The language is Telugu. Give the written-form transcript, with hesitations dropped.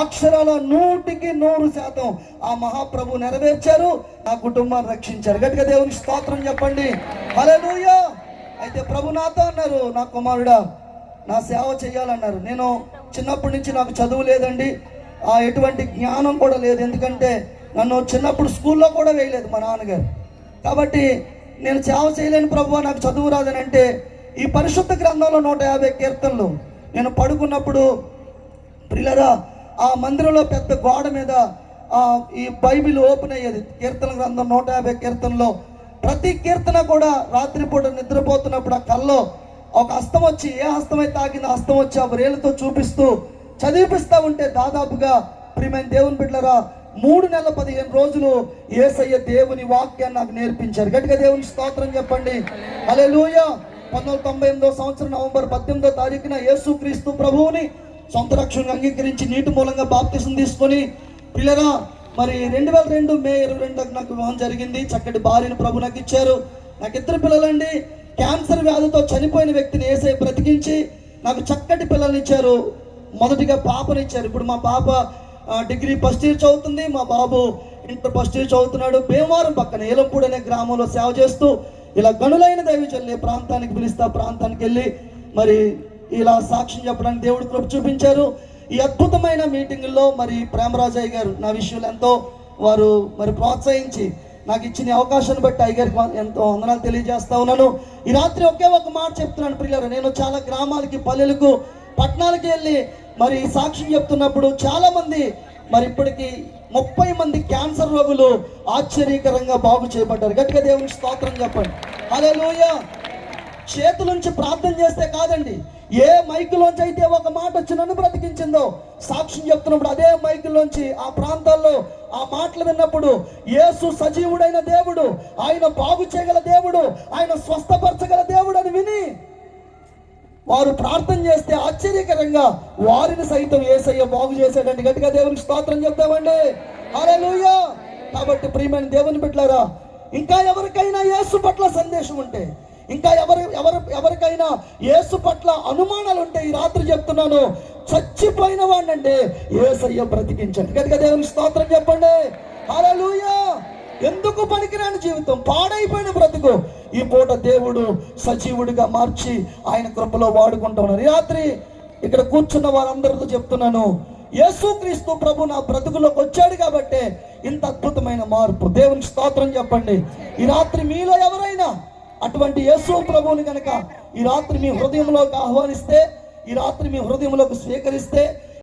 అక్షరాల 100% ఆ మహాప్రభు నెరవేర్చారు, నా కుటుంబాన్ని రక్షించారు. గట్టిగా దేవునికి స్తోత్రం చెప్పండి. హల్లెలూయా. అయితే ప్రభు నాతో అన్నారు, నా కుమారుడా నా సేవ చేయాలన్నారు. నేను చిన్నప్పటి నుంచి నాకు చదువు లేదండి, ఎటువంటి జ్ఞానం కూడా లేదు. ఎందుకంటే నన్ను చిన్నప్పుడు స్కూల్లో కూడా వేయలేదు మా నాన్నగారు. కాబట్టి నేను సేవ చేయలేను ప్రభు, నాకు చదువు రాదని అంటే ఈ పరిశుద్ధ గ్రంథంలో 150 కీర్తనలు నేను పడుకున్నప్పుడు ప్రియులారా ఆ మందిరంలో పెద్ద గోడ మీద ఈ బైబిల్ ఓపెన్ అయ్యేది. కీర్తన గ్రంథం 150 కీర్తనలో ప్రతి కీర్తన కూడా రాత్రిపూట నిద్రపోతున్నప్పుడు ఆ కల్లో ఒక హస్తం వచ్చి, ఏ హస్తమైతే తాకిందో హస్తం వచ్చి ఆ వ్రేళ్ళతో చూపిస్తూ చదివిపిస్తూ ఉంటే దాదాపుగా ప్రియమైన దేవుని బిడ్డలారా 3 నెలల 15 రోజులు యేసయ్య దేవుని వాక్యాన్ని నాకు నేర్పించారు. గట్టిగా దేవుని స్తోత్రం చెప్పండి. హల్లెలూయా. 1998 సంవత్సరం నవంబర్ 18వ తారీఖున యేసుక్రీస్తు ప్రభువుని సొంత రక్షణగా అంగీకరించి నీటి మూలంగా బాప్తిసం తీసుకొని పిల్లరా మరి 2002 మే 22 నాకు వివాహం జరిగింది. చక్కటి భార్యను ప్రభు నాకు ఇచ్చారు. నాకు 2 పిల్లలండి. క్యాన్సర్ వ్యాధితో చనిపోయిన వ్యక్తిని యేసయ్య బ్రతికించి నాకు చక్కటి పిల్లల్ని ఇచ్చారు. మొదటిగా పాపనిచ్చారు. ఇప్పుడు మా పాప డిగ్రీ ఫస్ట్ ఇయర్ చదువుతుంది, మా బాబు ఇంటర్ ఫస్ట్ ఇయర్ చదువుతున్నాడు. భీమవరం పక్కన ఏలంపూడి అనే గ్రామంలో సేవ చేస్తూ ఇలా గనులైన దైవజనుల్ని ప్రాంతానికి పిలుస్తా ప్రాంతానికి వెళ్ళి మరి ఇలా సాక్ష్యం చెప్పడానికి దేవుడు కృప చూపించారు. ఈ అద్భుతమైన మీటింగుల్లో మరి ప్రేమరాజయ్య గారు నా విషయంలో ఎంతో వారు మరి ప్రోత్సహించి నాకు ఇచ్చిన అవకాశాన్ని బట్టి అయ్యగారికి ఎంతో వందనాలు తెలియజేస్తా ఉన్నాను. ఈ రాత్రి ఒకే ఒక మాట చెప్తున్నాను ప్రియులారా, నేను చాలా గ్రామాలకి పల్లెలకు పట్టణాలకి వెళ్ళి మరి సాక్ష్యం చెప్తున్నప్పుడు చాలా మంది మరి ఇప్పటికి 30 మంది క్యాన్సర్ రోగులు ఆశ్చర్యకరంగా బాగు చేయబడ్డారు. గట్టిగా దేవునికి స్తోత్రం చెప్పండి. హల్లెలూయా. చేతులుంచి ప్రార్థన చేస్తే కాదండి, ఏ మైకులోంచి అయితే ఒక మాట వచ్చి నన్ను బ్రతికించిందో సాక్ష్యం చెప్తున్నప్పుడు అదే మైకులోంచి ఆ ప్రాంతాల్లో ఆ మాటలు విన్నప్పుడు యేసు సజీవుడైన దేవుడు, ఆయన బాగు చేయగల దేవుడు, ఆయన స్వస్థపరచగల దేవుడు అని విని వారు ప్రార్థన చేస్తే ఆశ్చర్యకరంగా వారిని సైతం యేసయ్య బాగు చేశాడండి. గట్టిగా దేవునికి స్తోత్రం చెప్తామండి. హల్లెలూయా. కాబట్టి ప్రియమైన దేవుని బిడ్డలారా, ఇంకా ఎవరికైనా యేసు పట్ల సందేశం ఉంటే, ఇంకా ఎవరికైనా యేసు పట్ల అనుమానాలు ఉంటే ఈ రాత్రి చెప్తున్నాను, చచ్చిపోయిన వాడినంటే యేసయ్య బ్రతికించండి. గట్టిగా దేవునికి స్తోత్రం చెప్పండి. హల్లెలూయా. ఎందుకు పనికిరాని జీవితం, పాడైపోయిన బ్రతుకు ఈ పూట దేవుడు సజీవుడిగా మార్చి ఆయన కృపలో వాడుకుంటూ ఉన్నారు. ఈ రాత్రి ఇక్కడ కూర్చున్న వారందరితో చెప్తున్నాను, యేసుక్రీస్తు ప్రభు నా బ్రతుకులోకి వచ్చాడు కాబట్టి ఇంత అద్భుతమైన మార్పు. దేవునికి స్తోత్రం చెప్పండి. ఈ రాత్రి మీలో ఎవరైనా అటువంటి యేసు ప్రభువుని కనుక ఈ రాత్రి మీ హృదయంలోకి ఆహ్వానిస్తే, ఈ రాత్రి మీ హృదయంలోకి స్వీకరిస్తే